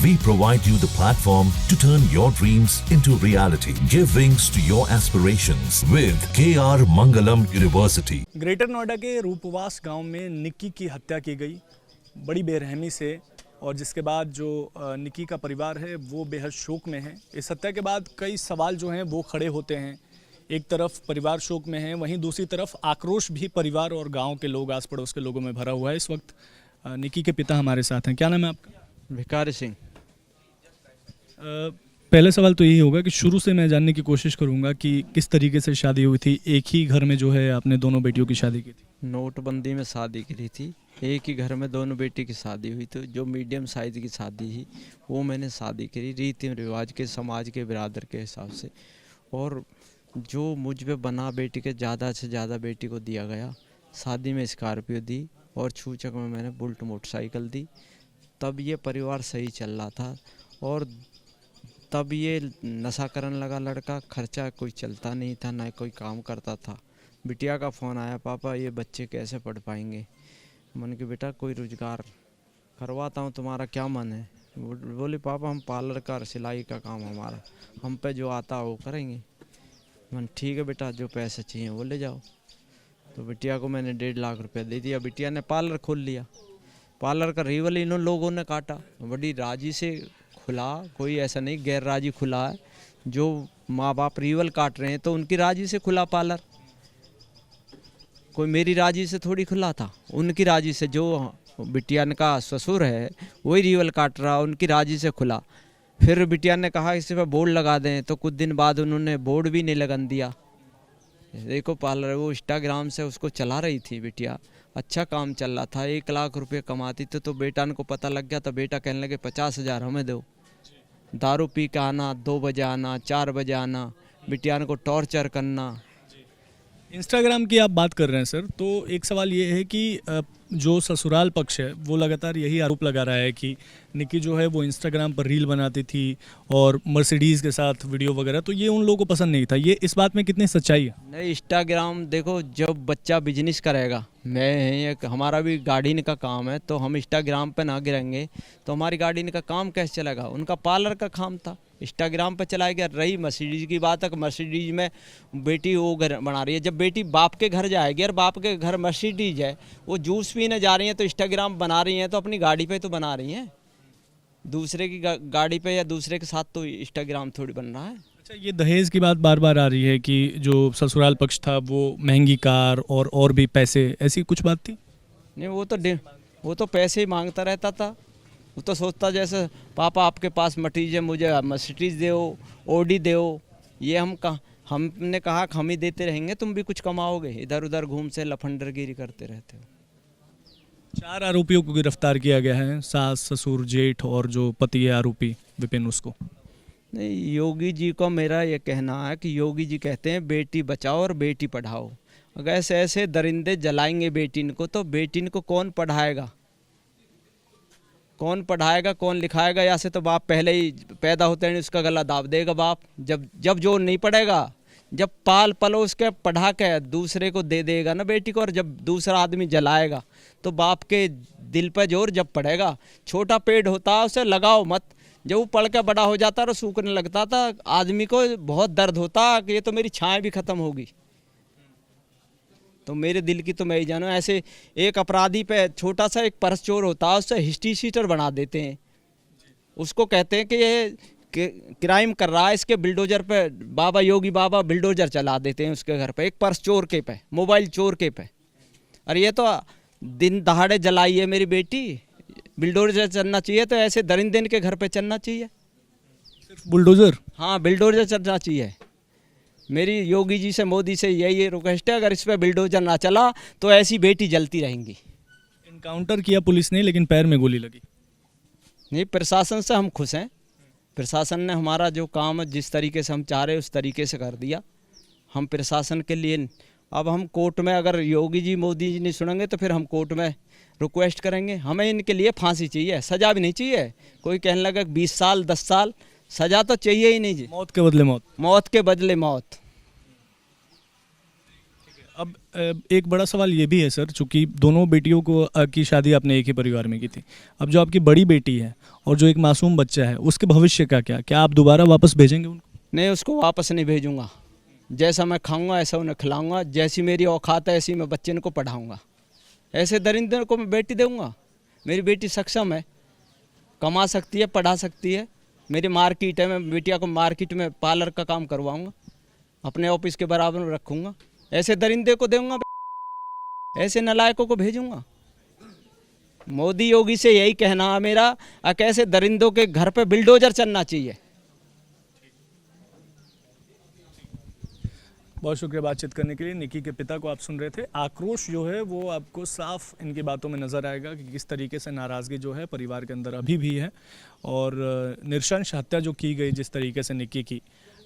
We provide you the platform to turn your dreams into reality. Give wings to your aspirations with KR Mangalam University. Greater Noida के रूपवास गांव में निक्की की हत्या की गई बड़ी बेरहमी से, और जिसके बाद जो निक्की का परिवार है वो बेहद शोक में है। इस हत्या के बाद कई सवाल जो हैं वो खड़े होते हैं। एक तरफ परिवार शोक में है, वहीं दूसरी तरफ आक्रोश भी परिवार और गांव के लोग, आस पड़ोस के लोगों में भरा हुआ है। इस वक्त निक्की के पिता हमारे साथ हैं। क्या नाम है आपका? भिखारी सिंह। पहले सवाल तो यही होगा कि शुरू से मैं जानने की कोशिश करूंगा कि किस तरीके से शादी हुई थी। एक ही घर में जो है आपने दोनों बेटियों की शादी की थी? नोटबंदी में शादी करी थी, एक ही घर में दोनों बेटी की शादी हुई थी। जो मीडियम साइज़ की शादी थी वो मैंने शादी करी रीति रिवाज के, समाज के, बिरादर के हिसाब से। और जो मुझ पे बना बेटी के ज़्यादा से ज़्यादा बेटी को दिया गया। शादी में स्कॉर्पियो दी और छूचक में मैंने बुलेट मोटरसाइकिल दी। तब ये परिवार सही चल रहा था और तब ये नशा करने लगा लड़का। खर्चा कोई चलता नहीं था, ना कोई काम करता था। बिटिया का फ़ोन आया, पापा ये बच्चे कैसे पढ़ पाएंगे। मन की बेटा कोई रोज़गार करवाता हूँ, तुम्हारा क्या मन है? बोले पापा हम पार्लर का, सिलाई का काम हमारा, हम पे जो आता है वो करेंगे। मन ठीक है बेटा, जो पैसे चाहिए वो ले जाओ। तो बिटिया को मैंने 1.5 लाख रुपया दे दिया। बिटिया ने पार्लर खोल लिया। पार्लर का रिवल इन लोगों ने काटा, बड़ी राजी से खुला, कोई ऐसा नहीं गैर राजी खुला है। जो माँ बाप रिवल काट रहे हैं तो उनकी राजी से खुला पार्लर, कोई मेरी राजी से थोड़ी खुला था, उनकी राजी से। जो बिटिया का ससुर है वही रिवल काट रहा, उनकी राजी से खुला। फिर बिटिया ने कहा इस पर बोर्ड लगा दें, तो कुछ दिन बाद उन्होंने बोर्ड भी नहीं लगन दिया। देखो पार्लर वो इंस्टाग्राम से उसको चला रही थी बिटिया, अच्छा काम चल रहा था, 1 लाख रुपये कमाती थी। तो बेटा को पता लग गया, तो बेटा कहने लगे 50,000 हमें दो। दारू पी के आना, 2 बजे आना, 4 बजे आना, बिटिया को टॉर्चर करना। इंस्टाग्राम की आप बात कर रहे हैं सर, तो एक सवाल ये है कि जो ससुराल पक्ष है वो लगातार यही आरोप लगा रहा है कि निक्की जो है वो इंस्टाग्राम पर रील बनाती थी और मर्सिडीज़ के साथ वीडियो वगैरह, तो ये उन लोगों को पसंद नहीं था। ये इस बात में कितनी सच्चाई है? नहीं, इंस्टाग्राम देखो, जब बच्चा बिजनेस करेगा, मैं हमारा भी गार्डियन का काम है, तो हम इंस्टाग्राम पे ना गिरेंगे तो हमारी गार्डियन का काम कैसे चलेगा? उनका पार्लर का काम था, इंस्टाग्राम पे चलाया गया। रही मर्सिडीज की बात है, मर्सिडीज में बेटी वो घर बना रही है। जब बेटी बाप के घर जाएगी और बाप के घर मर्सिडीज है, वो जूस पीने जा रही हैं तो इंस्टाग्राम बना रही हैं, तो अपनी गाड़ी पे तो बना रही हैं। दूसरे की गाड़ी पे या दूसरे के साथ तो इंस्टाग्राम थोड़ी बन रहा है। अच्छा, ये दहेज की बात बार बार आ रही है कि जो ससुराल पक्ष था वो महंगी कार और भी पैसे, ऐसी कुछ बात थी? नहीं, वो तो पैसे ही मांगता रहता था। वो तो सोचता जैसे पापा आपके पास मर्सिडीज है, मुझे मर्सिडीज दो, ऑडी दो। ये हमने कहा कि हम ही देते रहेंगे, तुम भी कुछ कमाओगे, इधर उधर घूम से लफंडरगिरी करते रहते हो। 4 आरोपियों को गिरफ्तार किया गया है, सास, ससुर, जेठ और जो पति है आरोपी विपिन, उसको। नहीं, योगी जी को मेरा ये कहना है कि योगी जी कहते हैं बेटी बचाओ और बेटी पढ़ाओ। अगर ऐसे दरिंदे जलाएंगे बेटी को, तो बेटी को कौन पढ़ाएगा, कौन पढ़ाएगा, कौन लिखाएगा? या से तो बाप पहले ही पैदा होते हैं उसका गला दाब देगा बाप। जब जो नहीं पढ़ेगा, जब पाल पलोस के पढ़ा के दूसरे को दे देगा ना बेटी को, और जब दूसरा आदमी जलाएगा तो बाप के दिल पर जोर जब पड़ेगा। छोटा पेड़ होता है उसे लगाओ मत, जब वो पड़ के बड़ा हो जाता है और सूखने लगता था, आदमी को बहुत दर्द होता कि ये तो मेरी छाया भी खत्म होगी। तो मेरे दिल की तो मैं ही जानू। ऐसे एक अपराधी पे छोटा सा एक पर्स चोर होता है, उससे हिस्ट्री शीटर बना देते हैं। उसको कहते हैं कि ये क्राइम कर रहा है, इसके बिल्डोजर पे बाबा योगी बाबा बिल्डोजर चला देते हैं उसके घर पे, एक पर्स चोर के पे, मोबाइल चोर के पे। और ये तो दिन दहाड़े जलाई है मेरी बेटी, बिल्डोजर चलना चाहिए तो ऐसे दरिंदे के घर पे चलना चाहिए। सिर्फ बुलडोजर? हाँ, बिल्डोजर चलना चाहिए। मेरी योगी जी से, मोदी से यही रिक्वेस्ट है, अगर इस पर बिल्डोजर ना चला तो ऐसी बेटी जलती रहेंगी। इनकाउंटर किया पुलिस ने, लेकिन पैर में गोली लगी। नहीं, प्रशासन से हम खुश हैं। प्रशासन ने हमारा जो काम है, जिस तरीके से हम चाह रहे उस तरीके से कर दिया। हम प्रशासन के लिए अब हम कोर्ट में, अगर योगी जी मोदी जी नहीं सुनेंगे तो फिर हम कोर्ट में रिक्वेस्ट करेंगे। हमें इनके लिए फांसी चाहिए, सज़ा भी नहीं चाहिए। कोई कहने लगा 20 साल 10 साल, सज़ा तो चाहिए ही नहीं जी। मौत के बदले मौत। मौत के बदले मौत। अब एक बड़ा सवाल ये भी है सर, चूंकि दोनों बेटियों को की शादी आपने एक ही परिवार में की थी, अब जो आपकी बड़ी बेटी है और जो एक मासूम बच्चा है उसके भविष्य का क्या आप दोबारा वापस भेजेंगे उनको? नहीं, उसको वापस नहीं भेजूंगा। जैसा मैं खाऊंगा ऐसा उन्हें खिलाऊंगा, जैसी मेरी औकात है ऐसी मैं बच्चे को पढ़ाऊंगा। ऐसे दरिंदर को मैं बेटी दूंगा? मेरी बेटी सक्षम है, कमा सकती है, पढ़ा सकती है। मेरी मार्केट है, मैं बेटिया को मार्केट में पार्लर का काम करवाऊंगा, अपने ऑफिस के बराबर में रखूंगा। ऐसे दरिंदे को दूंगा? ऐसे नालायकों को भेजूंगा? मोदी योगी से यही कहना है मेरा, कैसे दरिंदों के घर पे बिल्डोजर चलना चाहिए। बहुत शुक्रिया बातचीत करने के लिए। निक्की के पिता को आप सुन रहे थे। आक्रोश जो है वो आपको साफ इनकी बातों में नज़र आएगा कि किस तरीके से नाराज़गी जो है परिवार के अंदर अभी भी है। और नृशंस हत्या जो की गई जिस तरीके से निक्की की,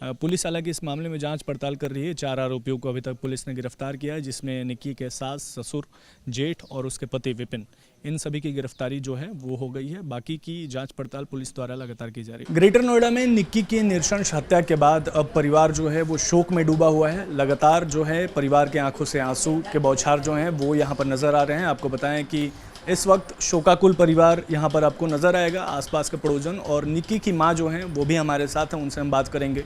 पुलिस हालांकि इस मामले में जांच पड़ताल कर रही है। 4 आरोपियों को अभी तक पुलिस ने गिरफ्तार किया है, जिसमें निक्की के सास, ससुर, जेठ और उसके पति विपिन, इन सभी की गिरफ्तारी जो है वो हो गई है। बाकी की जांच पड़ताल पुलिस द्वारा लगातार की जा रही है। ग्रेटर नोएडा में निक्की की नृशंस हत्या के बाद अब परिवार जो है वो शोक में डूबा हुआ है। लगातार जो है परिवार के आंखों से आंसू के बौछार जो हैं वो यहाँ पर नज़र आ रहे हैं। आपको बताएं कि इस वक्त शोकाकुल परिवार यहाँ पर आपको नज़र आएगा, आसपास के पड़ोजन, और निक्की की माँ जो हैं वो भी हमारे साथ हैं, उनसे हम बात करेंगे।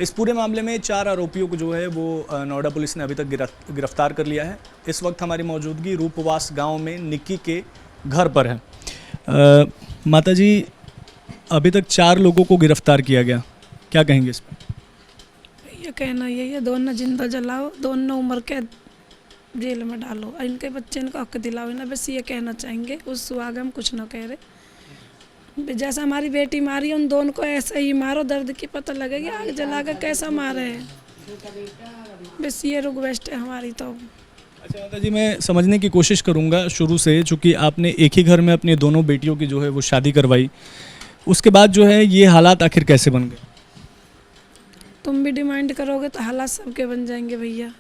इस पूरे मामले में 4 आरोपियों को जो है वो नोएडा पुलिस ने अभी तक गिरफ्तार कर लिया है। इस वक्त हमारी मौजूदगी रूपवास गांव में निक्की के घर पर है। माता जी, अभी तक 4 लोगों को गिरफ्तार किया गया, क्या कहेंगे इस पर? ये कहना यही है, दोनों जिंदा जलाओ, दोनों उम्र कैद जेल में डालो, इनके बच्चे इनको हक दिलाओ ना, बस ये कहना चाहेंगे। उस आगे हम कुछ ना कह रहे। जैसा हमारी बेटी मारी उन दोनों को ऐसा ही मारो, दर्द की पता लगेगी। आग जला कर कैसा मारे हैं, बस ये रिक्वेस्ट है हमारी। तो अच्छा माता जी, मैं समझने की कोशिश करूंगा शुरू से, चूँकि आपने एक ही घर में अपनी दोनों बेटियों की जो है वो शादी करवाई, उसके बाद जो है ये हालात आखिर कैसे बन गए? तुम भी डिमांड करोगे तो हालात सबके बन जाएंगे भैया।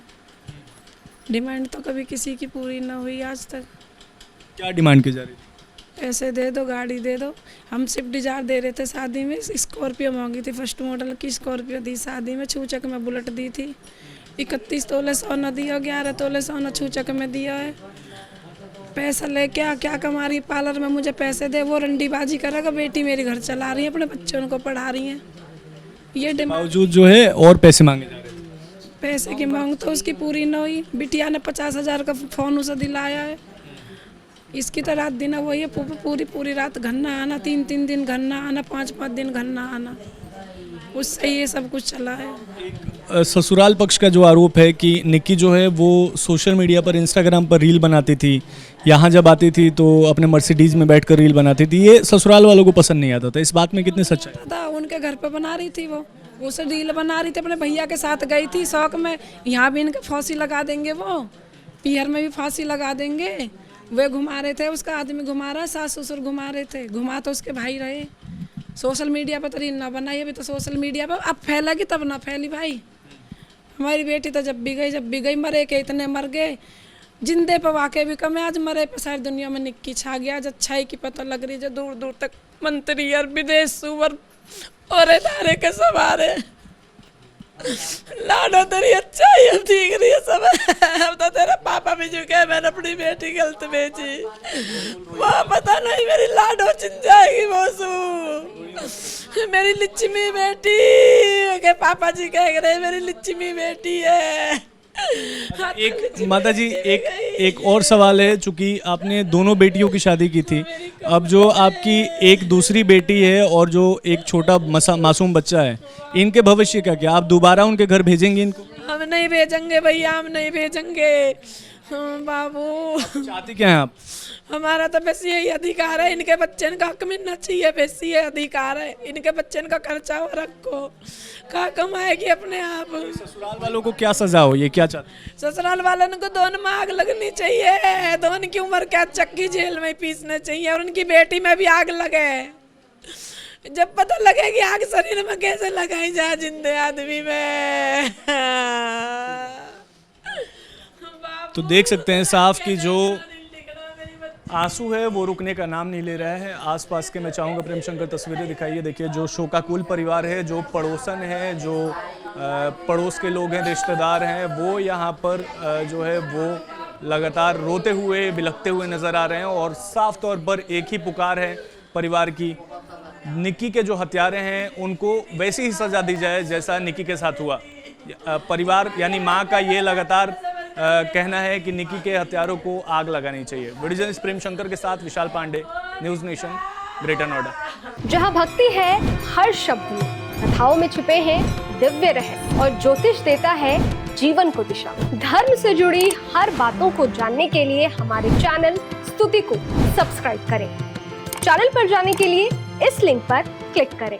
डिमांड तो कभी किसी की पूरी ना हुई आज तक। क्या डिमांड की जा रही थी? पैसे दे दो, गाड़ी दे दो। हम स्विफ्ट डिजायर दे रहे थे शादी में, स्कॉर्पियो मांगी थी, फर्स्ट मॉडल की स्कॉर्पियो दी शादी में। छूचक में बुलेट दी थी। 31 तोले सोना दिया, 11 तोले सोना छूचक में दिया है। पैसा ले क्या कमा रही, पार्लर में मुझे पैसे दे, वो रंडीबाजी करेगा। बेटी मेरी घर चला रही है, अपने बच्चों को पढ़ा रही हैं। ये बावजूद जो है और पैसे मांगे जा रहे हैं। पैसे की मांग तो उसकी पूरी न हुई। बिटिया ने 50,000 का फ़ोन उसे दिलाया है। इसकी तो रात दिन वही है, पूरी रात घर ना आना, 3 दिन घर ना आना, 5 दिन घर ना आना, उससे ये सब कुछ चला है। ससुराल पक्ष का जो आरोप है कि निक्की जो है वो सोशल मीडिया पर, इंस्टाग्राम पर रील बनाती थी, यहाँ जब आती थी तो अपने मर्सिडीज़ में बैठकर रील बनाती थी, ये ससुराल वालों को पसंद नहीं आता था। इस बात में कितनी सच्चाई था? उनके घर पे बना रही थी, वो उसे रील बना रही थी, अपने भैया के साथ गई थी शौक में। यहाँ भी इनके फांसी लगा देंगे, वो पीहर में भी फांसी लगा देंगे। वे घुमा रहे थे, उसका आदमी घुमा रहा, सास ससुर घुमा रहे थे, घुमा तो उसके भाई रहे। सोशल मीडिया पर तो रील ना बनाई, अभी तो सोशल मीडिया पर अब फैलेगी तब ना फैली भाई। हमारी बेटी तो जब भी गई मरे के इतने मर गए, जिंदे पे वाक़ई भी कम है। आज मरे पे सारी दुनिया में निक्की छा गया। आज अच्छाई की पता लग रही है, जो दूर दूर तक मंत्री और विदेश सुवर और इधारे के सवारे लाडो तेरी अच्छाई अब ठीक रही है सब। अब तो तेरा पापा भी झुके, मैंने अपनी बेटी गलत भेजी, वहाँ पता नहीं मेरी लाडो चिन जाएगी। मेरी लिच्छमी बेटी के पापा जी कह रहे मेरी लिच्छमी बेटी है। एक माता जी, एक और सवाल है, चूंकि आपने दोनों बेटियों की शादी की थी, अब जो आपकी एक दूसरी बेटी है और जो एक छोटा मासूम बच्चा है, इनके भविष्य का क्या? आप दोबारा उनके घर भेजेंगे इनको? हम नहीं भेजेंगे भैया, हम नहीं भेजेंगे। बाबू चाहती क्या हैं आप? हमारा तो बस यही अधिकार है, इनके बच्चे का हक मिलना चाहिए, बस ये अधिकार है। इनके बच्चे का खर्चा हो रखो, कहाँ कमाएगी अपने आप। ससुराल वालों को क्या सजा हो, ये क्या चाहते? ससुराल वालों को दोनों में आग लगनी चाहिए, दोनों की उम्र क्या चक्की जेल में पीसने चाहिए, और उनकी बेटी में भी आग लगे। जब पता लगेगी आग शरीर में कैसे लगाई जाए जिंदे आदमी में। तो देख सकते हैं साफ कि जो आंसू है वो रुकने का नाम नहीं ले रहा है। आसपास के मैं चाहूँगा प्रेम शंकर तस्वीरें दिखाइए। देखिए जो शोकाकुल परिवार है, जो पड़ोसन है, जो पड़ोस के लोग हैं, रिश्तेदार हैं, वो यहाँ पर जो है वो लगातार रोते हुए बिलखते हुए नज़र आ रहे हैं और साफ तौर पर एक ही पुकार है परिवार की, निक्की के जो हत्यारे हैं उनको वैसी ही सज़ा दी जाए जैसा निक्की के साथ हुआ। परिवार यानी मां का ये लगातार कहना है कि निक्की के हत्यारों को आग लगानी चाहिए। वीडियो जर्नलिस्ट प्रेम शंकर के साथ Vishal Pandey, news nation, greater Noida. जहां भक्ति है हर शब्द में, कथाओं में छुपे हैं दिव्य रहस्य और ज्योतिष देता है जीवन को दिशा। धर्म से जुड़ी हर बातों को जानने के लिए हमारे चैनल स्तुति को सब्सक्राइब करें। चैनल पर जाने के लिए इस लिंक पर क्लिक करें।